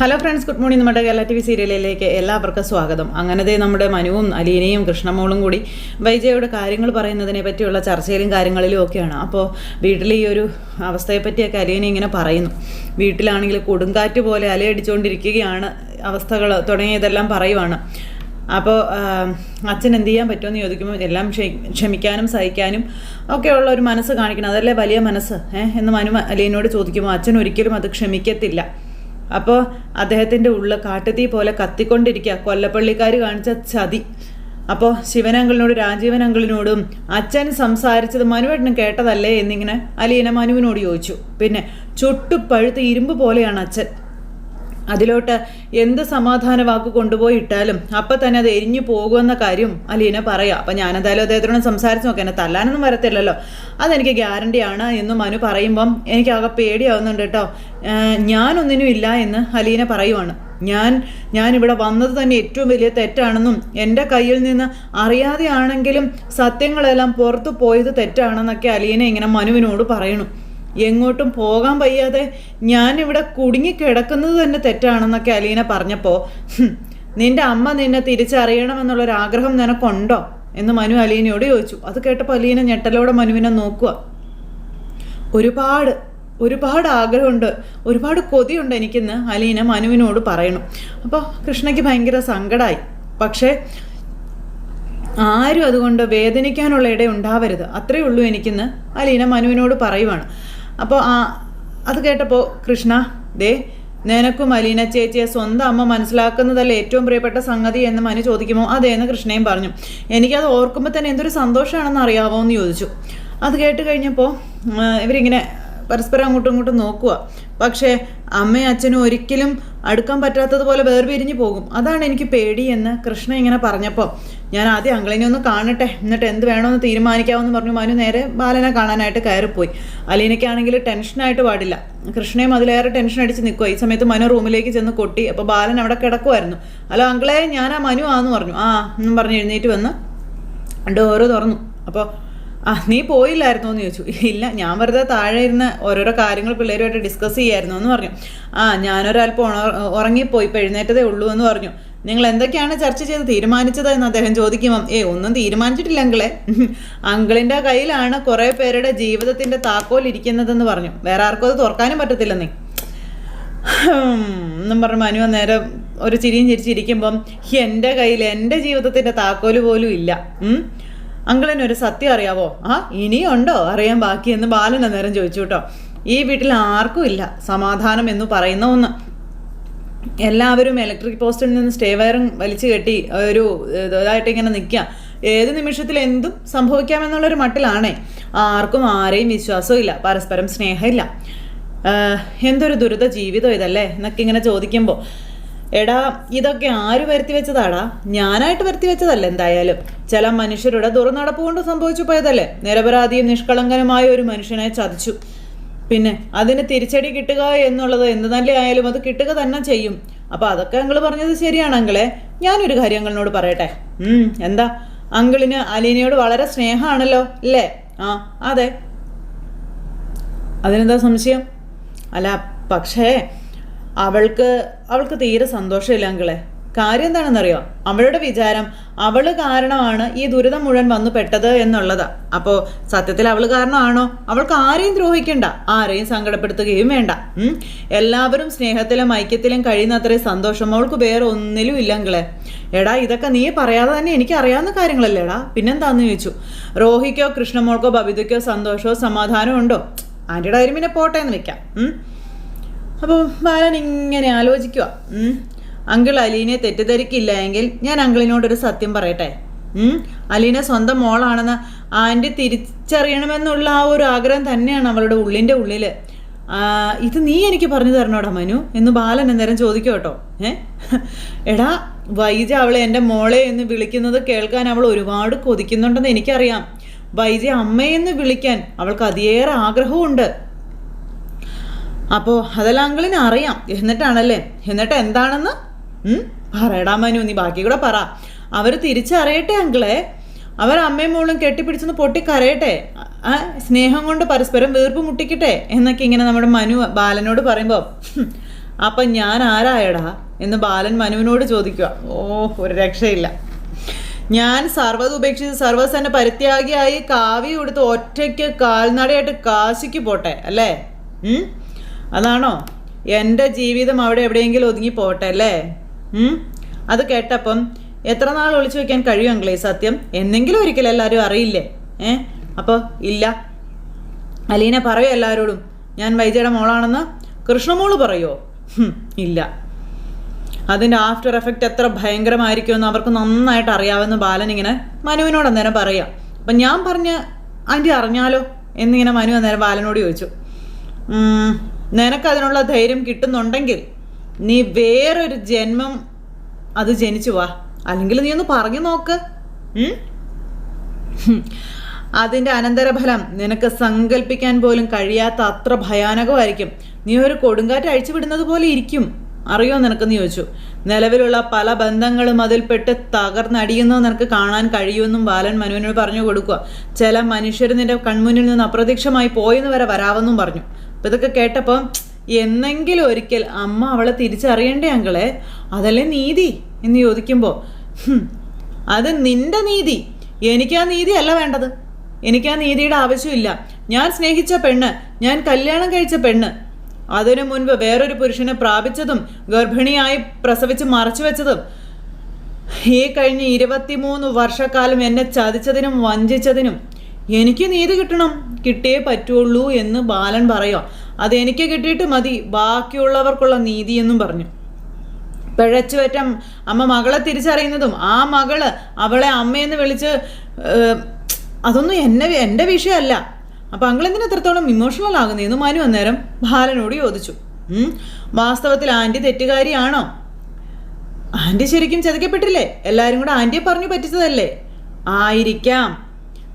Hello friends, good morning. നമ്മുടെ Kerala TV സീരിയലിലേക്ക് എല്ലാവർക്കും സ്വാഗതം. അങ്ങനത്തെ നമ്മുടെ മനുവും അലീനയും കൃഷ്ണമോളും കൂടി വൈജയോട് കാര്യങ്ങൾ പറയുന്നതിനെ പറ്റിയുള്ള ചർച്ചയിലും കാര്യങ്ങളിലും ഒക്കെയാണ്. അപ്പോൾ വീട്ടിൽ ഈ ഒരു അവസ്ഥയെപ്പറ്റിയൊക്കെ അലീന ഇങ്ങനെ പറയുന്നു. വീട്ടിലാണെങ്കിൽ കൊടുങ്കാറ്റ് പോലെ അലയടിച്ചുകൊണ്ടിരിക്കുകയാണ്, അവസ്ഥകൾ തുടങ്ങിയതെല്ലാം പറയുവാണ്. അപ്പോൾ അച്ഛൻ എന്ത് ചെയ്യാൻ പറ്റുമെന്ന് ചോദിക്കുമ്പോൾ എല്ലാം ക്ഷമിക്കാനും സഹിക്കാനും ഒക്കെയുള്ള ഒരു മനസ്സ് കാണിക്കണം, അതല്ലേ വലിയ മനസ്സ് എന്ന് മനു അലീനോട് ചോദിക്കുമ്പോൾ അച്ഛൻ ഒരിക്കലും അത് ക്ഷമിക്കത്തില്ല. അപ്പോൾ അദ്ദേഹത്തിൻ്റെ ഉള്ളിൽ കാട്ടുതീ പോലെ കത്തിക്കൊണ്ടിരിക്കുക, കൊല്ലപ്പള്ളിക്കാർ കാണിച്ച ചതി. അപ്പോൾ ശിവനങ്കിളിനോട് രാജീവൻ അങ്കിളിനോടും അച്ഛൻ സംസാരിച്ചത് മനുവേട്ടനും കേട്ടതല്ലേ എന്നിങ്ങനെ അലീന മനുവിനോട് ചോദിച്ചു. പിന്നെ ചുട്ടുപഴുത്ത് ഇരുമ്പ് പോലെയാണ് അച്ഛൻ, അതിലോട്ട് എന്ത് സമാധാന വാക്ക് കൊണ്ടുപോയി ഇട്ടാലും അപ്പം തന്നെ അത് എരിഞ്ഞു പോകുമെന്ന കാര്യം അലീന പറയാം. അപ്പം ഞാനെന്തായാലും അദ്ദേഹത്തിനോട് സംസാരിച്ച് നോക്കാം, എന്നെ തല്ലാനൊന്നും വരത്തില്ലല്ലോ, അതെനിക്ക് ഗ്യാരണ്ടിയാണ് എന്ന് മനു പറയുമ്പം എനിക്കാകെ പേടിയാവുന്നുണ്ട് കേട്ടോ. ഞാനൊന്നിനും ഇല്ല എന്ന് അലീന പറയുവാണ്. ഞാനിവിടെ വന്നത് തന്നെ ഏറ്റവും വലിയ തെറ്റാണെന്നും എൻ്റെ കയ്യിൽ നിന്ന് അറിയാതെയാണെങ്കിലും സത്യങ്ങളെല്ലാം പുറത്തു പോയത് തെറ്റാണെന്നൊക്കെ അലീന ഇങ്ങനെ മനുവിനോട് പറയണു. എങ്ങോട്ടും പോകാൻ വയ്യാതെ ഞാനിവിടെ കുടുങ്ങിക്കിടക്കുന്നത് തന്നെ തെറ്റാണെന്നൊക്കെ അലീന പറഞ്ഞപ്പോൾ, നിന്റെ അമ്മ നിന്നെ തിരിച്ചറിയണമെന്നുള്ളൊരാഗ്രഹം നിനക്കുണ്ടോ എന്ന് മനു അലീനയോട് ചോദിച്ചു. അത് കേട്ടപ്പോൾ അലീന ഞെട്ടലോടെ മനുവിനെ നോക്കുക. ഒരുപാട് ആഗ്രഹമുണ്ട്, ഒരുപാട് കൊതിയുണ്ട് എനിക്കെന്ന് അലീന മനുവിനോട് പറയണു. അപ്പോൾ കൃഷ്ണയ്ക്ക് ഭയങ്കര സങ്കടമായി. പക്ഷേ ആരും അതുകൊണ്ട് വേദനിക്കാനുള്ള ഇട ഉണ്ടാവരുത്, അത്രയേ ഉള്ളൂ എനിക്കെന്ന് അലീന മനുവിനോട് പറയുവാണ്. അപ്പോൾ അത് കേട്ടപ്പോൾ കൃഷ്ണ, നിനക്കും അലീന ചേച്ചിയെ സ്വന്തം അമ്മ മനസ്സിലാക്കുന്നതല്ലേ ഏറ്റവും പ്രിയപ്പെട്ട സംഗതി എന്ന് മനു ചോദിക്കുമോ അതേന്ന് കൃഷ്ണയും പറഞ്ഞു. എനിക്കത് ഓർക്കുമ്പോൾ തന്നെ എന്തൊരു സന്തോഷമാണെന്ന് അറിയാമോ എന്ന് ചോദിച്ചു. അത് കേട്ട് കഴിഞ്ഞപ്പോൾ ഇവരിങ്ങനെ പരസ്പരം അങ്ങോട്ടും ഇങ്ങോട്ടും നോക്കുക. പക്ഷേ അമ്മയും അച്ഛനും ഒരിക്കലും അടുക്കാൻ പറ്റാത്തതുപോലെ വേർപിരിഞ്ഞു പോകും, അതാണ് എനിക്ക് പേടി എന്ന് കൃഷ്ണ ഇങ്ങനെ പറഞ്ഞപ്പോൾ, ഞാൻ ആദ്യം അങ്കിളിനെ ഒന്ന് കാണട്ടെ, എന്നിട്ട് എന്ത് വേണമെന്ന് തീരുമാനിക്കാമെന്ന് പറഞ്ഞു മനു നേരെ ബാലനെ കാണാനായിട്ട് കയറിപ്പോയി. അലീനയ്ക്കാണെങ്കിൽ ടെൻഷനായിട്ട് പാടില്ല, കൃഷ്ണയും അതിലേറെ ടെൻഷൻ അടിച്ച് നിൽക്കുക. ഈ സമയത്ത് മനു റൂമിലേക്ക് ചെന്ന് കൊട്ടി. അപ്പോൾ ബാലൻ അവിടെ കിടക്കുമായിരുന്നു. ഹലോ അങ്കിളെ, ഞാനാ മനു ആന്ന് പറഞ്ഞു. എന്നും പറഞ്ഞ് എഴുന്നേറ്റ് വന്ന് ഡോറ് തുറന്നു. അപ്പോൾ നീ പോയില്ലായിരുന്നോ എന്ന് ചോദിച്ചു. ഇല്ല, ഞാൻ വെറുതെ താഴെ ഇരുന്ന് ഓരോരോ കാര്യങ്ങൾ പിള്ളേരുമായിട്ട് ഡിസ്കസ് ചെയ്യായിരുന്നു എന്ന് പറഞ്ഞു. ഞാനൊരല്പം ഉറങ്ങിപ്പോയി, ഇപ്പോൾ എഴുന്നേറ്റതേ ഉള്ളൂ എന്ന് പറഞ്ഞു. നിങ്ങൾ എന്തൊക്കെയാണ് ചർച്ച ചെയ്ത് തീരുമാനിച്ചത് എന്ന് അദ്ദേഹം ചോദിക്കുമ്പം, ഒന്നും തീരുമാനിച്ചിട്ടില്ല അങ്കിളെ, അങ്കിളിൻ്റെ കയ്യിലാണ് കുറേ പേരുടെ ജീവിതത്തിൻ്റെ താക്കോൽ ഇരിക്കുന്നതെന്ന് പറഞ്ഞു. വേറെ ആർക്കും അത് തുറക്കാനും പറ്റത്തില്ലെന്നേ എന്നും പറഞ്ഞു മനു നേരം ഒരു ചിരിയും ചിരിച്ചിരിക്കുമ്പം, എൻ്റെ കയ്യിൽ എൻ്റെ ജീവിതത്തിൻ്റെ താക്കോല് പോലും ഇല്ല. അങ്കിളിനൊരു സത്യം അറിയാവോ? ഇനിയുണ്ടോ അറിയാൻ ബാക്കിയെന്ന് ബാലൻ അന്നേരം ചോദിച്ചു കേട്ടോ. ഈ വീട്ടിൽ ആർക്കും ഇല്ല സമാധാനം എന്ന് പറയുന്ന ഒന്ന്. എല്ലാവരും ഇലക്ട്രിക് പോസ്റ്റിൽ നിന്ന് സ്റ്റേ വയറും വലിച്ചു കെട്ടി ഒരു ഇതായിട്ട് ഇങ്ങനെ നിൽക്കുക. ഏത് നിമിഷത്തിൽ എന്തും സംഭവിക്കാമെന്നുള്ളൊരു മട്ടിലാണേ. ആർക്കും ആരെയും വിശ്വാസവും ഇല്ല, പരസ്പരം സ്നേഹമില്ല. എന്തൊരു ദുരിത ജീവിതം ഇതല്ലേ എന്നൊക്കെ ഇങ്ങനെ ചോദിക്കുമ്പോൾ, എടാ ഇതൊക്കെ ആര് വരുത്തി വെച്ചതാടാ? ഞാനായിട്ട് വരുത്തി വെച്ചതല്ല. എന്തായാലും ചില മനുഷ്യരുടെ ദുർനടപ്പ് കൊണ്ട് സംഭവിച്ചു പോയതല്ലേ. നിരപരാധിയും നിഷ്കളങ്കനുമായ ഒരു മനുഷ്യനെ ചതിച്ചു. പിന്നെ അതിന് തിരിച്ചടി കിട്ടുക എന്നുള്ളത് എന്ത് നല്ല ആയാലും അത് കിട്ടുക തന്നെ ചെയ്യും. അപ്പോൾ അതൊക്കെ അങ്കിൾ പറഞ്ഞത് ശരിയാണ് അങ്കിളെ. ഞാനൊരു കാര്യം അങ്കിളിനോട് പറയട്ടെ. എന്താ? അങ്കിളിന് അലീനയോട് വളരെ സ്നേഹമാണല്ലോ അല്ലേ? അതെ. അതിനെന്താ സംശയം? അല്ല, പക്ഷേ അവൾക്ക് തീരെ സന്തോഷമില്ല അങ്കിളെ. കാര്യം എന്താണെന്നറിയോ? അവളുടെ വിചാരം അവൾ കാരണമാണ് ഈ ദുരിതം മുഴുവൻ വന്നു പെട്ടത് എന്നുള്ളതാ. അപ്പോൾ സത്യത്തിൽ അവൾ കാരണമാണോ? അവൾക്ക് ആരെയും ദ്രോഹിക്കണ്ട, ആരെയും സങ്കടപ്പെടുത്തുകയും വേണ്ട. എല്ലാവരും സ്നേഹത്തിലും ഐക്യത്തിലും കഴിയുന്നത്രയും സന്തോഷം അവൾക്ക് വേറെ ഒന്നിലും ഇല്ല അങ്കിളെ. എടാ ഇതൊക്കെ നീ പറയാതെ തന്നെ എനിക്ക് അറിയാവുന്ന കാര്യങ്ങളല്ലേടാ, പിന്നെന്താന്ന് ചോദിച്ചു. റോഹിക്കോ കൃഷ്ണമോൾക്കോ ബബിതയ്ക്കോ സന്തോഷമോ സമാധാനമോ ഉണ്ടോ? ആൻറ്റിയുടെ കാര്യം പിന്നെ പോട്ടെ എന്ന് വെക്കാം. അപ്പോൾ ബാലൻ ഇങ്ങനെ ആലോചിക്കുക. അങ്കിൾ അലീനയെ തെറ്റിദ്ധരിക്കില്ല എങ്കിൽ ഞാൻ അങ്കിളിനോടൊരു സത്യം പറയട്ടെ. അലീന സ്വന്തം മോളാണെന്ന് ആൻറ്റി തിരിച്ചറിയണമെന്നുള്ള ആ ഒരു ആഗ്രഹം തന്നെയാണ് അവളുടെ ഉള്ളിൻ്റെ ഉള്ളിൽ. ഇത് നീ എനിക്ക് പറഞ്ഞു തരണോടാ മനു എന്ന് ബാലൻ അന്നേരം ചോദിക്കും കേട്ടോ. എടാ വൈജ അവളെ എൻ്റെ മോളെ എന്ന് വിളിക്കുന്നത് കേൾക്കാൻ അവൾ ഒരുപാട് കൊതിക്കുന്നുണ്ടെന്ന് എനിക്കറിയാം. വൈജ അമ്മയെന്ന് വിളിക്കാൻ അവൾക്ക് അതിയേറെ ആഗ്രഹമുണ്ട്. അപ്പോൾ അതെല്ലാം അങ്കിളിന് അറിയാം. എന്നിട്ട് എന്താണെന്ന് പറയടാ മനു, നീ ബാക്കി കൂടെ പറ. അവർ തിരിച്ചറിയട്ടെ അങ്കിളെ, അവർ അമ്മയും മോളും കെട്ടിപ്പിടിച്ചൊന്ന് പൊട്ടിക്കരയട്ടെ, സ്നേഹം കൊണ്ട് പരസ്പരം വീർപ്പ് മുട്ടിക്കട്ടെ എന്നൊക്കെ ഇങ്ങനെ നമ്മുടെ മനു ബാലനോട് പറയുമ്പോൾ, അപ്പം ഞാൻ ആരായടാ എന്ന് ബാലൻ മനുവിനോട് ചോദിക്കുക. ഒരു രക്ഷയില്ല. ഞാൻ സർവ്വത് ഉപേക്ഷിച്ച് സർവ്വസന്നെ പരിത്യാഗിയായി കാവി കൊടുത്ത് ഒറ്റയ്ക്ക് കാൽനടയായിട്ട് കാശിക്ക് പോട്ടെ അല്ലേ? അതാണോ എൻ്റെ ജീവിതം? അവിടെ എവിടെയെങ്കിലും ഒതുങ്ങി പോട്ടെ അല്ലേ? അത് കേട്ടപ്പം എത്ര നാൾ ഒളിച്ചു വയ്ക്കാൻ കഴിയും അങ്കിളേ സത്യം? എന്നെങ്കിലും ഒരിക്കലും എല്ലാവരും അറിയില്ലേ? അപ്പോൾ ഇല്ല. അലീന പറയോ എല്ലാവരോടും ഞാൻ വൈജയുടെ മോളാണെന്ന്? കൃഷ്ണമോള് പറയോ? ഇല്ല. അതിൻ്റെ ആഫ്റ്റർ എഫക്റ്റ് എത്ര ഭയങ്കരമായിരിക്കുമെന്ന് അവർക്ക് നന്നായിട്ട് അറിയാമെന്ന് ബാലൻ ഇങ്ങനെ മനുവിനോട് അന്നേരം പറയാം. അപ്പം ഞാൻ പറഞ്ഞ് ആൻറ്റി അറിഞ്ഞാലോ എന്നിങ്ങനെ മനു അന്നേരം ബാലനോട് ചോദിച്ചു. നിനക്കതിനുള്ള ധൈര്യം കിട്ടുന്നുണ്ടെങ്കിൽ നീ വേറൊരു ജന്മം അത് ജനിച്ചു വാ, അല്ലെങ്കിൽ നീ ഒന്ന് പറഞ്ഞു നോക്ക്. അതിൻ്റെ അനന്തരഫലം നിനക്ക് സങ്കല്പിക്കാൻ പോലും കഴിയാത്ത അത്ര ഭയാനകമായിരിക്കും. നീ ഒരു കൊടുങ്കാറ്റ് അഴിച്ചു വിടുന്നത് പോലെ ഇരിക്കും. അറിയോ നിനക്കെന്ന് ചോദിച്ചു. നിലവിലുള്ള പല ബന്ധങ്ങളും അതിൽപ്പെട്ട് തകർന്നടിയുന്നത് നിനക്ക് കാണാൻ കഴിയുമെന്നും ബാലൻ മനുവിനോട് പറഞ്ഞു കൊടുക്കുക. ചില മനുഷ്യർ നിന്റെ കൺമുന്നിൽ നിന്ന് അപ്രത്യക്ഷമായി പോയെന്ന് വരെ വരാമെന്നും പറഞ്ഞു. അപ്പം ഇതൊക്കെ കേട്ടപ്പോൾ എന്നെങ്കിലും ഒരിക്കൽ അമ്മ അവളെ തിരിച്ചറിയണ്ടേ അങ്കിളെ? അതല്ലേ നീതി എന്ന് ചോദിക്കുമ്പോൾ അത് നിന്റെ നീതി, എനിക്കാ നീതി അല്ല വേണ്ടത്. എനിക്കാ നീതിയുടെ ആവശ്യമില്ല. ഞാൻ സ്നേഹിച്ച പെണ്ണ്, ഞാൻ കല്യാണം കഴിച്ച പെണ്ണ്, അതിനു മുൻപ് വേറൊരു പുരുഷനെ പ്രാപിച്ചതും ഗർഭിണിയായി പ്രസവിച്ച് മറച്ചു വെച്ചതും ഈ കഴിഞ്ഞ 23 വർഷക്കാലം എന്നെ ചതിച്ചതിനും വഞ്ചിച്ചതിനും എനിക്ക് നീതി കിട്ടണം, കിട്ടിയേ പറ്റുള്ളൂ എന്ന് ബാലൻ പറയുക. അതെനിക്ക് കിട്ടിയിട്ട് മതി ബാക്കിയുള്ളവർക്കുള്ള നീതി എന്നും പറഞ്ഞു. പിഴച്ചുപറ്റ അമ്മ മകളെ തിരിച്ചറിയുന്നതും ആ മകള് അവളെ അമ്മയെന്ന് വിളിച്ച് അതൊന്നും എൻ്റെ വിഷയമല്ല. അപ്പം അങ്കിളെന്തിന് എത്രത്തോളം ഇമോഷണൽ ആകുന്നതെന്ന് മനു അന്നേരം ബാലനോട് ചോദിച്ചു. വാസ്തവത്തിൽ ആൻറ്റി തെറ്റുകാരിയാണോ? ആൻറ്റി ശരിക്കും ചതിക്കപ്പെട്ടില്ലേ? എല്ലാവരും കൂടെ ആൻറ്റിയെ പറഞ്ഞു പറ്റിച്ചതല്ലേ? ആയിരിക്കാം.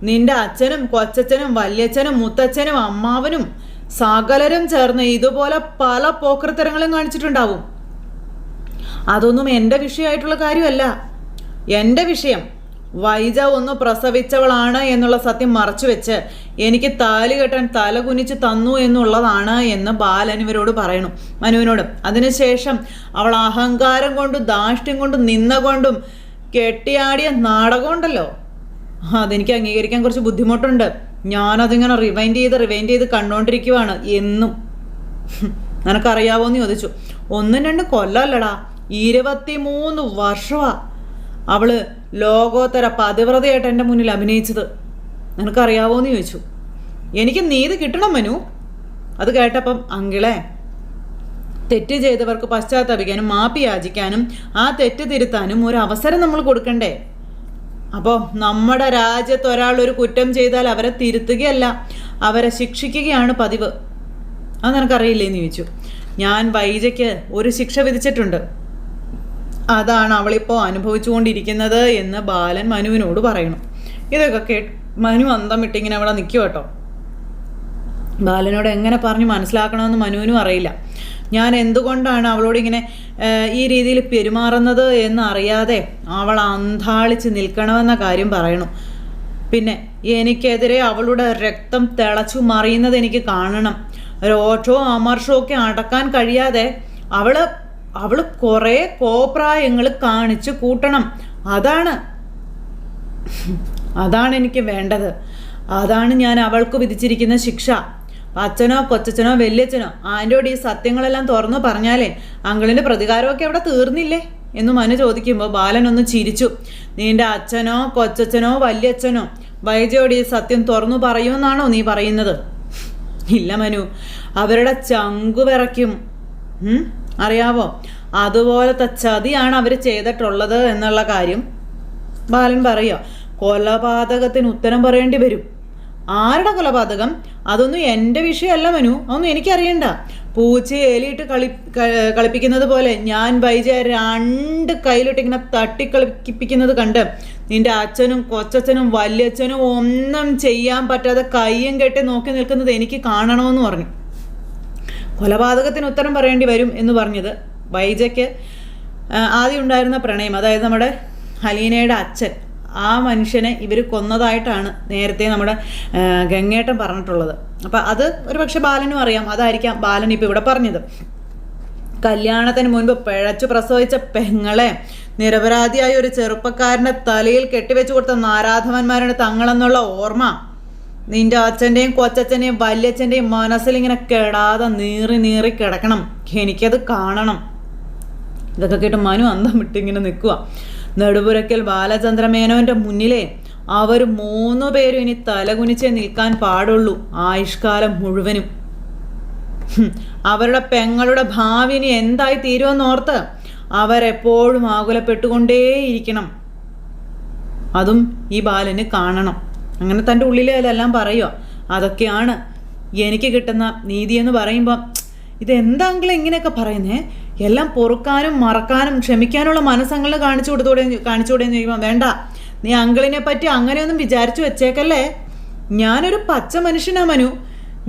നിന്റെ അച്ഛനും കൊച്ചച്ഛനും വല്യച്ഛനും മുത്തച്ഛനും അമ്മാവനും സകലരും ചേർന്ന് ഇതുപോലെ പല പോക്കൃത്തരങ്ങളും കാണിച്ചിട്ടുണ്ടാവും. അതൊന്നും എൻ്റെ വിഷയമായിട്ടുള്ള കാര്യമല്ല. എൻ്റെ വിഷയം വൈജ ഒന്ന് പ്രസവിച്ചവളാണ് എന്നുള്ള സത്യം മറച്ചു വെച്ച് എനിക്ക് താലി കെട്ടാൻ തല കുനിച്ച് തന്നു എന്നുള്ളതാണ് എന്ന് ബാലൻ ഇവരോട് പറയണം, മനുവിനോട്. അതിനുശേഷം അവൾ അഹങ്കാരം കൊണ്ടും ധാഷ്ട്യം കൊണ്ടും നിന്നുകൊണ്ടും കെട്ടിയാടിയ നാടകമുണ്ടല്ലോ, അതെനിക്ക് അംഗീകരിക്കാൻ കുറച്ച് ബുദ്ധിമുട്ടുണ്ട്. ഞാനതിങ്ങനെ റിവൈൻഡ് ചെയ്ത് കണ്ടുകൊണ്ടിരിക്കുവാണ് എന്നും. നിനക്കറിയാവോന്ന് ചോദിച്ചു. 1-2 കൊല്ലല്ലടാ, 23 വർഷമാ അവള് ലോകോത്തര പതിവ്രതയായിട്ട് എൻ്റെ മുന്നിൽ അഭിനയിച്ചത്. നിനക്കറിയാവോന്ന് ചോദിച്ചു. എനിക്ക് നീതി കിട്ടണം മനു. അത് കേട്ടപ്പം അങ്കിളെ, തെറ്റ് ചെയ്തവർക്ക് പശ്ചാത്തപിക്കാനും മാപ്പി യാചിക്കാനും ആ തെറ്റ് തിരുത്താനും ഒരു അവസരം നമ്മൾ കൊടുക്കണ്ടേ? അപ്പോൾ നമ്മുടെ രാജ്യത്ത് ഒരാൾ ഒരു കുറ്റം ചെയ്താൽ അവരെ തിരുത്തുകയല്ല, അവരെ ശിക്ഷിക്കുകയാണ് പതിവ്. അത് നിനക്കറിയില്ലേന്ന് ചോദിച്ചു. ഞാൻ വൈജയ്ക്ക് ഒരു ശിക്ഷ വിധിച്ചിട്ടുണ്ട്, അതാണ് അവളിപ്പോൾ അനുഭവിച്ചുകൊണ്ടിരിക്കുന്നത് എന്ന് ബാലൻ മനുവിനോട് പറയണം. ഇതൊക്കെ മനു അന്തം വിട്ടിങ്ങനെ അവിടെ നിൽക്കും കേട്ടോ. ബാലനോട് എങ്ങനെ പറഞ്ഞ് മനസ്സിലാക്കണമെന്ന് മനുവിനും അറിയില്ല. ഞാൻ എന്തുകൊണ്ടാണ് അവളോട് ഇങ്ങനെ ഈ രീതിയിൽ പെരുമാറുന്നത് എന്നറിയാതെ അവൾ അന്താളിച്ച് നിൽക്കണമെന്ന കാര്യം പറയണം. പിന്നെ എനിക്കെതിരെ അവളുടെ രക്തം തിളച്ചു മറിയുന്നത് എനിക്ക് കാണണം. രോഷവും അമർഷവും ഒക്കെ അടക്കാൻ കഴിയാതെ അവൾ കുറേ കോപ്രായങ്ങൾ കാണിച്ച് കൂട്ടണം. അതാണ് എനിക്ക് വേണ്ടത്. അതാണ് ഞാൻ അവൾക്ക് വിധിച്ചിരിക്കുന്ന ശിക്ഷ. അച്ഛനോ കൊച്ചച്ഛനോ വല്യച്ഛനോ ആൻ്റോട് ഈ സത്യങ്ങളെല്ലാം തുറന്നു പറഞ്ഞാലേ അങ്കിളിൻ്റെ പ്രതികാരമൊക്കെ അവിടെ തീർന്നില്ലേ എന്ന് മനു ചോദിക്കുമ്പോൾ ബാലൻ ഒന്ന് ചിരിച്ചു. നിന്റെ അച്ഛനോ കൊച്ചച്ഛനോ വല്യച്ഛനോ വൈജയോട് ഈ സത്യം തുറന്നു പറയുമെന്നാണോ നീ പറയുന്നത്? ഇല്ല മനു, അവരുടെ ചങ്കു വിറയ്ക്കും. അറിയാവോ, അതുപോലത്തെ ചതിയാണ് അവർ ചെയ്തിട്ടുള്ളത് എന്നുള്ള കാര്യം ബാലൻ പറയുക. കൊലപാതകത്തിന് ഉത്തരം പറയേണ്ടി വരും. ആരുടെ കൊലപാതകം? അതൊന്നും എൻ്റെ വിഷയമല്ല മനു, അതൊന്നും എനിക്കറിയണ്ട. പൂച്ചയെ എലിയിട്ട് കളിപ്പിക്കുന്നത് പോലെ ഞാൻ വൈജ 2 കയ്യിലിട്ട് ഇങ്ങനെ തട്ടിക്കളിപ്പിക്കുന്നത് കണ്ട് നിന്റെ അച്ഛനും കൊച്ചച്ഛനും വല്യച്ഛനും ഒന്നും ചെയ്യാൻ പറ്റാതെ കയ്യും കെട്ടി നോക്കി നിൽക്കുന്നത് എനിക്ക് കാണണമെന്ന് പറഞ്ഞു. കൊലപാതകത്തിന് ഉത്തരം പറയേണ്ടി വരും എന്ന് പറഞ്ഞത് വൈജയ്ക്ക് ആദ്യം ഉണ്ടായിരുന്ന പ്രണയം, അതായത് നമ്മുടെ ഹലീനയുടെ അച്ഛൻ, ആ മനുഷ്യനെ ഇവർ കൊന്നതായിട്ടാണ് നേരത്തെ നമ്മുടെ ഗംഗേട്ടൻ പറഞ്ഞിട്ടുള്ളത്. അപ്പം അത് ഒരു പക്ഷെ ബാലനും അറിയാം, അതായിരിക്കാം ബാലൻ ഇപ്പോൾ ഇവിടെ പറഞ്ഞത്. കല്യാണത്തിന് മുൻപ് പിഴച്ചു പ്രസവിച്ച പെങ്ങളെ നിരപരാധിയായ ഒരു ചെറുപ്പക്കാരൻ്റെ തലയിൽ കെട്ടിവെച്ചു കൊടുത്ത നാരാധവന്മാരുടെ തങ്ങളെന്നുള്ള ഓർമ്മ നിന്റെ അച്ഛൻ്റെയും കൊച്ചച്ഛൻ്റെയും വല്യച്ഛൻ്റെയും മനസ്സിലിങ്ങനെ കെടാതെ നീറി നീറി കിടക്കണം. എനിക്കത് കാണണം. ഇതൊക്കെ കേട്ട് മനു അന്തം വിട്ടിങ്ങനെ നിൽക്കുക. നെടുപുരയ്ക്കൽ ബാലചന്ദ്രമേനോൻ്റെ മുന്നിലെ അവർ 3 പേരും ഇനി തലകുനിച്ചേ നിൽക്കാൻ പാടുള്ളൂ ആയുഷ്കാലം മുഴുവനും. അവരുടെ പെങ്ങളുടെ ഭാവി ഇനി എന്തായി തീരുമെന്നോർത്ത് അവരെപ്പോഴും ആകുലപ്പെട്ടുകൊണ്ടേയിരിക്കണം. അതും ഈ ബാലന് കാണണം. അങ്ങനെ തൻ്റെ ഉള്ളിലെ അതെല്ലാം പറയുക. അതൊക്കെയാണ് എനിക്ക് കിട്ടുന്ന നീതിയെന്ന് പറയുമ്പോൾ ഇതെന്താങ്കിലും ഇങ്ങനെയൊക്കെ പറയുന്നേ? എല്ലാം പൊറുക്കാനും മറക്കാനും ക്ഷമിക്കാനുള്ള മനസ്സങ്ങളെ കാണിച്ചുകൂടെയെന്ന് ചോദിക്കുമ്പോൾ വേണ്ട, നീ അങ്കിളിനെ പറ്റി അങ്ങനെയൊന്നും വിചാരിച്ചു വെച്ചേക്കല്ലേ. ഞാനൊരു പച്ച മനുഷ്യനാ മനു.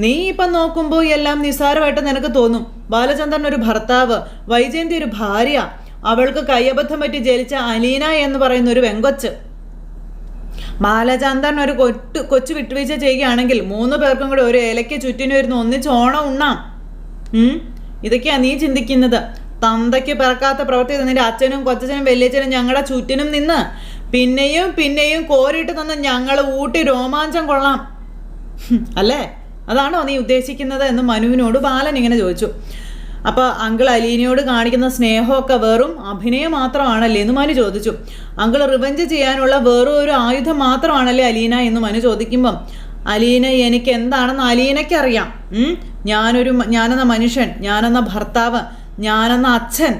നീ ഇപ്പം നോക്കുമ്പോൾ എല്ലാം നിസ്സാരമായിട്ട് നിനക്ക് തോന്നും. ബാലചന്ദ്രൻ ഒരു ഭർത്താവ്, വൈജയന്തി ഒരു ഭാര്യ, അവൾക്ക് കയ്യബദ്ധം പറ്റി ജനിച്ച അലീന എന്ന് പറയുന്ന ഒരു വെങ്കൊച്ച്. ബാലചന്ദ്രൻ ഒരു കൊച്ചു വിട്ടുവീഴ്ച ചെയ്യുകയാണെങ്കിൽ 3 പേർക്കും കൂടെ ഒരു ഇലയ്ക്ക് ചുറ്റിനും ഇരുന്ന് ഒന്നിച്ച് ഓണം ഉണ്ണാം. ഇതൊക്കെയാ നീ ചിന്തിക്കുന്നത്. തന്തയ്ക്ക് പിറക്കാത്ത പ്രവൃത്തി നിന്റെ അച്ഛനും കൊച്ചച്ഛനും വല്യച്ഛനും ഞങ്ങളുടെ ചുറ്റിനും നിന്ന് പിന്നെയും പിന്നെയും കോരിയിട്ട് തന്ന് ഞങ്ങൾ ഊട്ടി രോമാഞ്ചം കൊള്ളാം അല്ലേ? അതാണോ നീ ഉദ്ദേശിക്കുന്നത് എന്ന് മനുവിനോട് ബാലൻ ഇങ്ങനെ ചോദിച്ചു. അപ്പോൾ അങ്കിൾ അലീനയോട് കാണിക്കുന്ന സ്നേഹമൊക്കെ വെറും അഭിനയം മാത്രമാണല്ലേ എന്ന് മനു ചോദിച്ചു. അങ്കിൾ റിവെഞ്ച് ചെയ്യാനുള്ള വെറും ഒരു ആയുധം മാത്രമാണല്ലേ അലീന എന്ന് മനു ചോദിക്കുമ്പം അലീന എനിക്ക് എന്താണെന്ന് അലീനയ്ക്കറിയാം. ഞാനെന്ന മനുഷ്യൻ, ഞാനെന്ന ഭർത്താവ്, ഞാനെന്ന അച്ഛൻ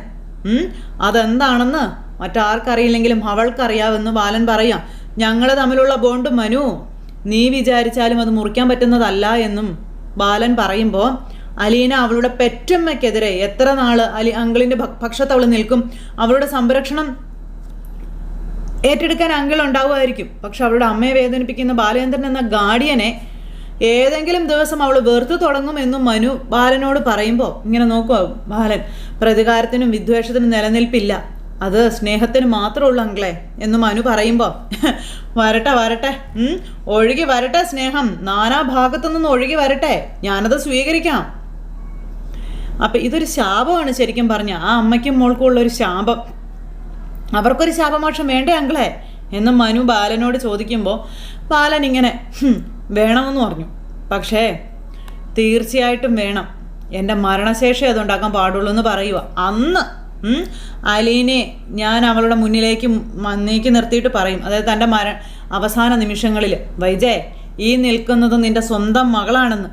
അതെന്താണെന്ന് മറ്റാർക്കറിയില്ലെങ്കിലും അവൾക്കറിയാമെന്ന് ബാലൻ പറയാം. ഞങ്ങൾ തമ്മിലുള്ള ബോണ്ട് മനു നീ വിചാരിച്ചാലും അത് മുറിക്കാൻ പറ്റുന്നതല്ല എന്നും ബാലൻ പറയുമ്പോൾ അലീന അവളുടെ പെറ്റമ്മയ്ക്കെതിരെ എത്ര നാൾ അങ്കിളിൻ്റെ പക്ഷത്ത് അവൾ നിൽക്കും? അവളുടെ സംരക്ഷണം ഏറ്റെടുക്കാൻ അങ്കിൾ ഉണ്ടാവുമായിരിക്കും. പക്ഷെ അവളുടെ അമ്മയെ വേദനിപ്പിക്കുന്ന ബാലചന്ദ്രൻ എന്ന ഗാർഡിയനെ ഏതെങ്കിലും ദിവസം അവൾ വെറുത്തു തുടങ്ങുമെന്നും മനു ബാലനോട് പറയുമ്പോൾ ഇങ്ങനെ നോക്കുക ബാലൻ. പ്രതികാരത്തിനും വിദ്വേഷത്തിനും നിലനിൽപ്പില്ല, അത് സ്നേഹത്തിന് മാത്രമുള്ള അങ്കിളെ എന്ന് മനു പറയുമ്പോൾ വരട്ടെ വരട്ടെ, ഒഴുകി വരട്ടെ സ്നേഹം, നാനാ ഭാഗത്തു നിന്ന് ഒഴുകി വരട്ടെ, ഞാനത് സ്വീകരിക്കാം. അപ്പം ഇതൊരു ശാപമാണ് ശരിക്കും പറഞ്ഞ. ആ അമ്മയ്ക്കും മോൾക്കും ഉള്ളൊരു ശാപം. അവർക്കൊരു ശാപമോക്ഷം വേണ്ടേ അങ്കിളെ എന്ന് മനു ബാലനോട് ചോദിക്കുമ്പോൾ ബാലൻ ഇങ്ങനെ വേണമെന്ന് പറഞ്ഞു. പക്ഷേ തീർച്ചയായിട്ടും വേണം, എൻ്റെ മരണശേഷം അതുണ്ടാക്കാൻ പാടുള്ളൂ എന്ന് പറയുക. അന്ന് അലീനെ ഞാൻ അവളുടെ മുന്നിലേക്ക് നീക്കി നിർത്തിയിട്ട് പറയും, അതായത് തൻ്റെ അവസാന നിമിഷങ്ങളിൽ, വൈജയ് ഈ നിൽക്കുന്നത് നിൻ്റെ സ്വന്തം മകളാണെന്ന്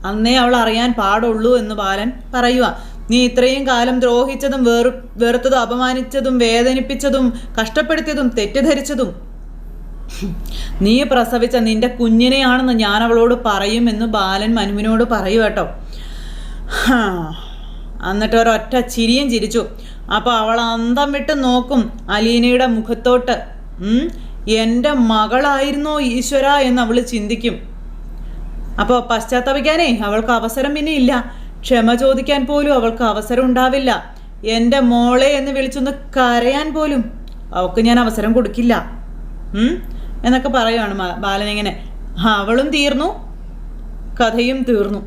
അന്നേ അവൾ അറിയാൻ പാടുള്ളൂ എന്ന് ബാലൻ പറയുക. നീ ഇത്രയും കാലം ദ്രോഹിച്ചതും വെറുത്തതും അപമാനിച്ചതും വേദനിപ്പിച്ചതും കഷ്ടപ്പെടുത്തിയതും തെറ്റിദ്ധരിച്ചതും നീ പ്രസവിച്ച നിന്റെ കുഞ്ഞിനെയാണെന്ന് ഞാൻ അവളോട് പറയുമെന്ന് ബാലൻ മനുവിനോട് പറയൂ കേട്ടോ. എന്നിട്ട് ഒരൊറ്റ ചിരിയും ചിരിച്ചു. അപ്പോൾ അവൾ അന്തം വിട്ട് നോക്കും അലീനയുടെ മുഖത്തോട്ട്. എൻ്റെ മകളായിരുന്നോ ഈശ്വര എന്ന് അവൾ ചിന്തിക്കും. അപ്പോൾ പശ്ചാത്തപിക്കാനേ അവൾക്ക് അവസരം പിന്നെ ഇല്ല. ക്ഷമ ചോദിക്കാൻ പോലും അവൾക്ക് അവസരം ഉണ്ടാവില്ല. എൻ്റെ മോളെ എന്ന് വിളിച്ചൊന്ന് കരയാൻ പോലും അവൾക്ക് ഞാൻ അവസരം കൊടുക്കില്ല എന്നൊക്കെ പറയുകയാണ് ബാലൻ. ഇങ്ങനെ അവളും തീർന്നു, കഥയും തീർന്നു.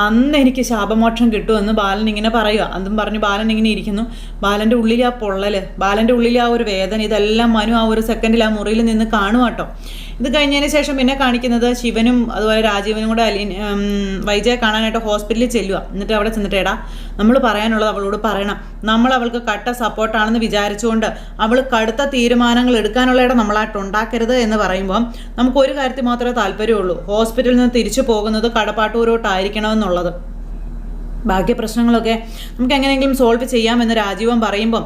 അന്ന് എനിക്ക് ശാപമോക്ഷം കിട്ടുമെന്ന് ബാലൻ ഇങ്ങനെ പറയുക. അതും പറഞ്ഞ് ബാലൻ ഇങ്ങനെ ഇരിക്കുന്നു. ബാലൻ്റെ ഉള്ളിൽ ആ പൊള്ളൽ, ബാലൻ്റെ ഉള്ളിൽ ആ ഒരു വേദന, ഇതെല്ലാം മനു ആ ഒരു സെക്കൻഡിൽ ആ മുറിയിൽ നിന്ന് കാണുക കേട്ടോ. ഇത് കഴിഞ്ഞതിന് ശേഷം പിന്നെ കാണിക്കുന്നത് ശിവനും അതുപോലെ രാജീവനും കൂടെ വൈജയെ കാണാനായിട്ട് ഹോസ്പിറ്റലിൽ ചെല്ലുക. എന്നിട്ട് അവിടെ ചെന്നിട്ട് എടാ നമ്മൾ പറയാനുള്ളത് അവളോട് പറയണം, നമ്മൾ അവൾക്ക് കട്ട സപ്പോർട്ടാണെന്ന് വിചാരിച്ചുകൊണ്ട് അവൾ കടുത്ത തീരുമാനങ്ങൾ എടുക്കാനുള്ള ഇടം നമ്മളായിട്ട് ഉണ്ടാക്കരുത് എന്ന് പറയുമ്പോൾ നമുക്കൊരു കാര്യത്തിൽ മാത്രമേ താല്പര്യമുള്ളൂ, ഹോസ്പിറ്റലിൽ നിന്ന് തിരിച്ചു പോകുന്നത് കടപ്പാട്ടൂരോട്ടായിരിക്കണമെന്നുള്ളത്. ബാക്കി പ്രശ്നങ്ങളൊക്കെ നമുക്ക് എങ്ങനെയെങ്കിലും സോൾവ് ചെയ്യാമെന്ന് രാജീവൻ പറയുമ്പം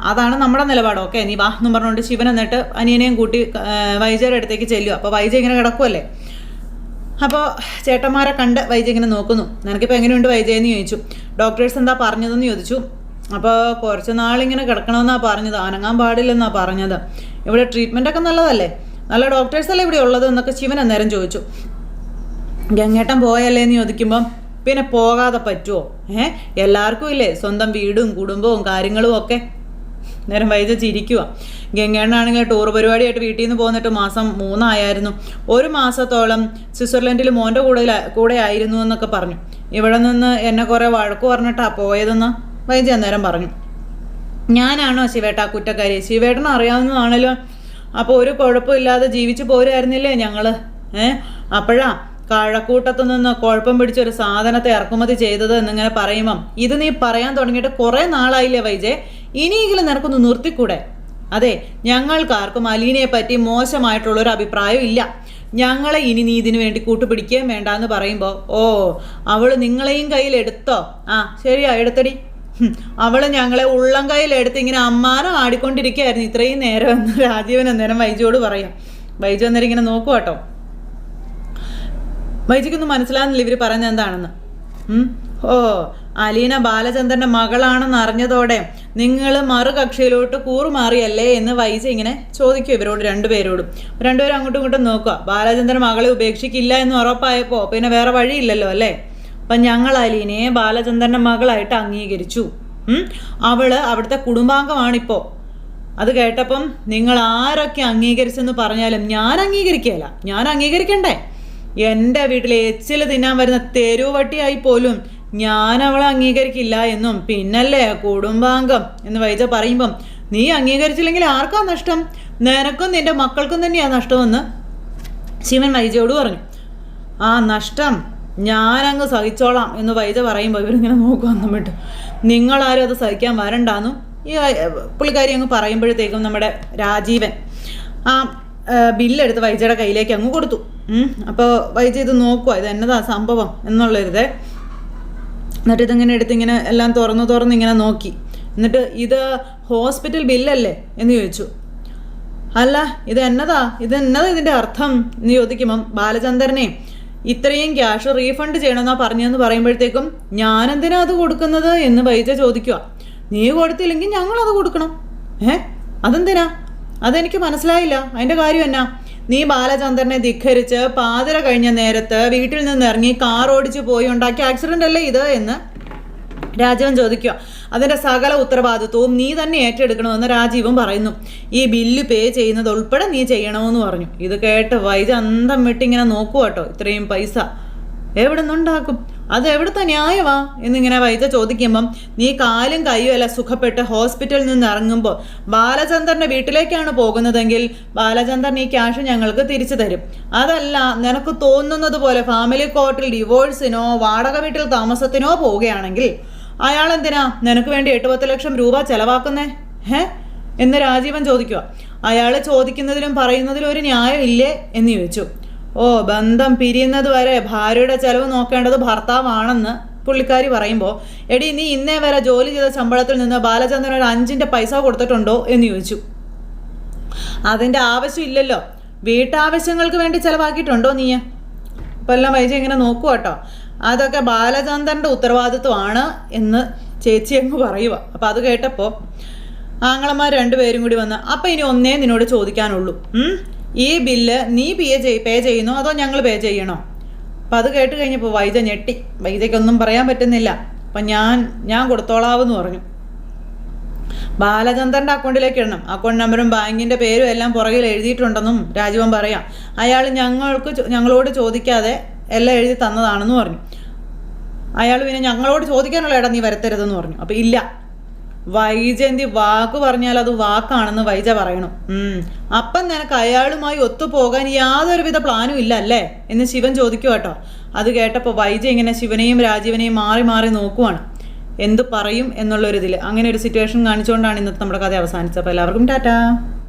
അതാണ് നമ്മുടെ നിലപാട്, ഓക്കെ നീ വാ എന്നും പറഞ്ഞുകൊണ്ട് ശിവൻ എന്നിട്ട് അനിയനെയും കൂട്ടി വൈജയുടെ അടുത്തേക്ക് ചെല്ലുക. അപ്പോൾ വൈജ ഇങ്ങനെ കിടക്കുമല്ലേ. അപ്പോൾ ചേട്ടന്മാരെ കണ്ട് വൈജ ഇങ്ങനെ നോക്കുന്നു. നിനക്കിപ്പോൾ എങ്ങനെയുണ്ട് വൈജയെന്ന് ചോദിച്ചു. ഡോക്ടേഴ്സ് എന്താ പറഞ്ഞതെന്ന് ചോദിച്ചു. അപ്പോൾ കുറച്ച് നാളിങ്ങനെ കിടക്കണമെന്നാണ് പറഞ്ഞത്, അനങ്ങാൻ പാടില്ലെന്നാണ് പറഞ്ഞത്. ഇവിടെ ട്രീറ്റ്മെൻറ്റൊക്കെ നല്ലതല്ലേ, നല്ല ഡോക്ടേഴ്സല്ലേ ഇവിടെ ഉള്ളത് എന്നൊക്കെ ശിവൻ അന്നേരം ചോദിച്ചു. ഗംഗേട്ടൻ പോയല്ലേ എന്ന് ചോദിക്കുമ്പം പിന്നെ പോകാതെ പറ്റുമോ? എല്ലാവർക്കും ഇല്ലേ സ്വന്തം വീടും കുടുംബവും കാര്യങ്ങളും ഒക്കെ. നേരം വൈജ ചിരിക്കുക. ഗംഗേണ്ണാണെങ്കിൽ ടൂർ പരിപാടിയായിട്ട് വീട്ടിൽ നിന്ന് പോന്നിട്ട് മാസം 3 ആയിരുന്നു. 1 മാസത്തോളം സ്വിറ്റ്സർലൻഡിൽ മോൻ്റെ കൂടെ ആയിരുന്നു എന്നൊക്കെ പറഞ്ഞു. ഇവിടെ നിന്ന് എന്നെ കുറേ വഴക്ക് പറഞ്ഞിട്ടാ പോയതെന്ന് വൈജ അന്നേരം പറഞ്ഞു. ഞാനാണോ ശിവേട്ട കുറ്റക്കാരി? ശിവേട്ടന് അറിയാവുന്നതാണല്ലോ. അപ്പോൾ ഒരു കുഴപ്പമില്ലാതെ ജീവിച്ചു പോരുമായിരുന്നില്ലേ ഞങ്ങൾ? അപ്പോഴാ കഴക്കൂട്ടത്തു നിന്ന് കുഴപ്പം പിടിച്ചൊരു സാധനത്തെ ഇറക്കുമതി ചെയ്തത് എന്നിങ്ങനെ പറയുമ്പം ഇത് നീ പറയാൻ തുടങ്ങിയിട്ട് കുറേ നാളായില്ലേ വൈജെ? ഇനിയെങ്കിലും നിനക്കൊന്ന് നിർത്തിക്കൂടെ? അതെ, ഞങ്ങൾക്കാർക്കും അലീനയെ പറ്റി മോശമായിട്ടുള്ളൊരു അഭിപ്രായം ഇല്ല. ഞങ്ങളെ ഇനി നീ ഇതിനു വേണ്ടി കൂട്ടുപിടിക്കുകയും വേണ്ട എന്ന് പറയുമ്പോൾ അവള് നിങ്ങളെയും കയ്യിലെടുത്തോ? ശരിയാ, എടുത്തടി. അവള് ഞങ്ങളെ ഉള്ളം കയ്യിലെടുത്ത് ഇങ്ങനെ അമ്മാനം ആടിക്കൊണ്ടിരിക്കുകയായിരുന്നു ഇത്രയും നേരം എന്ന് രാജീവൻ അന്നേരം വൈജയോട് പറയാം. വൈജു അന്നേരം ഇങ്ങനെ നോക്കുക കേട്ടോ. വൈജയ്ക്കൊന്നും മനസ്സിലാകുന്നില്ല ഇവർ പറയുന്നത് എന്താണെന്ന്. അലീന ബാലചന്ദ്രന്റെ മകളാണെന്ന് അറിഞ്ഞതോടെ നിങ്ങൾ മറുകക്ഷിയിലോട്ട് കൂറുമാറിയല്ലേ എന്ന് വൈജ ഇങ്ങനെ ചോദിക്കും ഇവരോട് രണ്ടുപേരും അങ്ങോട്ടും ഇങ്ങോട്ടും നോക്കുക. ബാലചന്ദ്രൻ മകളെ ഉപേക്ഷിക്കില്ല എന്ന് ഉറപ്പായപ്പോ പിന്നെ വേറെ വഴിയില്ലല്ലോ അല്ലേ? അപ്പം ഞങ്ങൾ അലീനയെ ബാലചന്ദ്രന്റെ മകളായിട്ട് അംഗീകരിച്ചു. അവള് അവിടുത്തെ കുടുംബാംഗമാണിപ്പോ. അത് കേട്ടപ്പം നിങ്ങൾ ആരൊക്കെ അംഗീകരിച്ചെന്ന് പറഞ്ഞാലും ഞാൻ അംഗീകരിക്കുകയല്ല. ഞാൻ അംഗീകരിക്കണ്ടേ? എൻ്റെ വീട്ടിൽ എച്ചിൽ തിന്നാൻ വരുന്ന തെരുവട്ടിയായി പോലും ഞാൻ അവളെ അംഗീകരിക്കില്ല എന്നും പിന്നല്ലേ കുടുംബാംഗം എന്ന് വൈജ പറയുമ്പം നീ അംഗീകരിച്ചില്ലെങ്കിൽ ആർക്കാ നഷ്ടം? നിനക്കും നിന്റെ മക്കൾക്കും തന്നെയാ നഷ്ടമെന്ന് ശിവൻ വൈജയോട് പറഞ്ഞു. നഷ്ടം ഞാനങ്ങ് സഹിച്ചോളാം എന്ന് വൈജ പറയുമ്പോൾ ഇവരിങ്ങനെ നോക്കുവന്നു വിട്ടു. നിങ്ങളാരും അത് സഹിക്കാൻ വരണ്ടാന്നും ഈ പുള്ളിക്കാരി അങ്ങ് പറയുമ്പോഴത്തേക്കും നമ്മുടെ രാജീവൻ ബില്ലെടുത്ത് വൈജയുടെ കയ്യിലേക്ക് അങ്ങ് കൊടുത്തു. അപ്പോൾ വൈജ ഇത് നോക്കുക, ഇത് എന്നതാ സംഭവം എന്നുള്ളൊരിത്. എന്നിട്ട് ഇതിങ്ങനെ എടുത്ത് ഇങ്ങനെ എല്ലാം തുറന്ന് ഇങ്ങനെ നോക്കി. എന്നിട്ട് ഇത് ഹോസ്പിറ്റൽ ബില്ലല്ലേ എന്ന് ചോദിച്ചു. അല്ല, ഇതെന്നതാ ഇതിൻ്റെ അർത്ഥം എന്ന് ചോദിക്കുമ്പം ബാലചന്ദ്രനെ ഇത്രയും ക്യാഷ് റീഫണ്ട് ചെയ്യണമെന്നാ പറഞ്ഞതെന്ന് പറയുമ്പോഴത്തേക്കും ഞാനെന്തിനാ അത് കൊടുക്കുന്നത് എന്ന് വൈജ ചോദിക്കുക. നീ കൊടുത്തില്ലെങ്കിൽ ഞങ്ങളത് കൊടുക്കണം. അതെന്തിനാ? അതെനിക്ക് മനസ്സിലായില്ല. അതിൻ്റെ കാര്യം എന്നാ? നീ ബാലചന്ദ്രനെ ധിഖരിച്ച് പാതിര കഴിഞ്ഞ നേരത്ത് വീട്ടിൽ നിന്ന് ഇറങ്ങി കാർ ഓടിച്ച് പോയി ഉണ്ടാക്കിയ ആക്സിഡൻ്റ് അല്ലേ ഇത് എന്ന് രാജീവൻ ചോദിക്കുക. അതിൻ്റെ സകല ഉത്തരവാദിത്വവും നീ തന്നെ ഏറ്റെടുക്കണമെന്ന് രാജീവും പറയുന്നു. ഈ ബില്ല് പേ ചെയ്യുന്നത് ഉൾപ്പെടെ നീ ചെയ്യണമെന്ന് പറഞ്ഞു. ഇത് കേട്ട് വൈജ അന്തം വിട്ടിങ്ങനെ നോക്കുക കേട്ടോ. ഇത്രയും പൈസ എവിടെ നിന്നുണ്ടാക്കും? അത് എവിടുത്തെ ന്യായമാ എന്നിങ്ങനെ വൈജ ചോദിക്കുമ്പം നീ കാലും കയ്യും അല്ല സുഖപ്പെട്ട് ഹോസ്പിറ്റലിൽ നിന്ന് ഇറങ്ങുമ്പോൾ ബാലചന്ദ്രൻ്റെ വീട്ടിലേക്കാണ് പോകുന്നതെങ്കിൽ ബാലചന്ദ്രൻ ഈ ക്യാഷ് ഞങ്ങൾക്ക് തിരിച്ചു തരും. അതല്ല നിനക്ക് തോന്നുന്നത് പോലെ ഫാമിലി കോർട്ടിൽ ഡിവോഴ്സിനോ വാടക വീട്ടിൽ താമസത്തിനോ പോവുകയാണെങ്കിൽ അയാൾ എന്തിനാ നിനക്ക് വേണ്ടി 8-10 ലക്ഷം രൂപ ചെലവാക്കുന്നേ എന്ന് രാജീവൻ ചോദിക്കുക. അയാൾ ചോദിക്കുന്നതിലും പറയുന്നതിലും ഒരു ന്യായം ഇല്ലേ എന്ന് ചോദിച്ചു. ബന്ധം പിരിയുന്നത് വരെ ഭാര്യയുടെ ചെലവ് നോക്കേണ്ടത് ഭർത്താവാണെന്ന് പുള്ളിക്കാരി പറയുമ്പോൾ എടി നീ ഇന്നേ വരെ ജോലി ചെയ്ത ശമ്പളത്തിൽ നിന്ന് ബാലചന്ദ്രൻ ഒരു 5 പൈസ കൊടുത്തിട്ടുണ്ടോ എന്ന് ചോദിച്ചു. അതിൻ്റെ ആവശ്യമില്ലല്ലോ. വീട്ടാവശ്യങ്ങൾക്ക് വേണ്ടി ചെലവാക്കിയിട്ടുണ്ടോ നീ? ഇപ്പം എല്ലാം വൈജ ഇങ്ങനെ നോക്കുക കേട്ടോ. അതൊക്കെ ബാലചന്ദ്രൻ്റെ ഉത്തരവാദിത്വമാണ് എന്ന് ചേച്ചി അങ്ങ് പറയുക. അപ്പം അത് കേട്ടപ്പോൾ ആങ്ങളമാർ രണ്ടുപേരും കൂടി വന്ന് അപ്പം ഇനി ഒന്നേ നിന്നോട് ചോദിക്കാനുള്ളൂ. ഈ ബില്ല് നീ പേ ചെയ്യുന്നോ അതോ ഞങ്ങൾ പേ ചെയ്യണോ? അപ്പം അത് കേട്ട് കഴിഞ്ഞപ്പോൾ വൈജ ഞെട്ടി. വൈജയ്ക്കൊന്നും പറയാൻ പറ്റുന്നില്ല. അപ്പം ഞാൻ കൊടുത്തോളാവെന്ന് പറഞ്ഞു. ബാലചന്ദ്രൻ്റെ അക്കൗണ്ടിലേക്ക് ഇടണം. അക്കൗണ്ട് നമ്പറും ബാങ്കിൻ്റെ പേരും എല്ലാം പുറകിൽ എഴുതിയിട്ടുണ്ടെന്നും രാജീവൻ പറയാം. അയാൾ ഞങ്ങളോട് ചോദിക്കാതെ എല്ലാം എഴുതി തന്നതാണെന്ന് പറഞ്ഞു. അയാൾ പിന്നെ ഞങ്ങളോട് ചോദിക്കാനുള്ള ഇടം നീ വരുത്തരുതെന്ന് പറഞ്ഞു. അപ്പം ഇല്ല, വൈജയന്തി വാക്ക് പറഞ്ഞാൽ അത് വാക്കാണെന്ന് വൈജ പറയണു. അപ്പം നിനക്ക് അയാളുമായി ഒത്തുപോകാൻ യാതൊരുവിധ പ്ലാനും ഇല്ല അല്ലേ എന്ന് ശിവൻ ചോദിക്കുക കേട്ടോ. അത് കേട്ടപ്പോൾ വൈജ ഇങ്ങനെ ശിവനെയും രാജീവനെയും മാറി മാറി നോക്കുവാണ്. എന്ത് പറയും എന്നുള്ളൊരിതിൽ അങ്ങനെ ഒരു സിറ്റുവേഷൻ കാണിച്ചുകൊണ്ടാണ് ഇന്നത്തെ നമ്മുടെ കഥ അവസാനിച്ചത്. അപ്പോൾ എല്ലാവർക്കും ടാറ്റാ.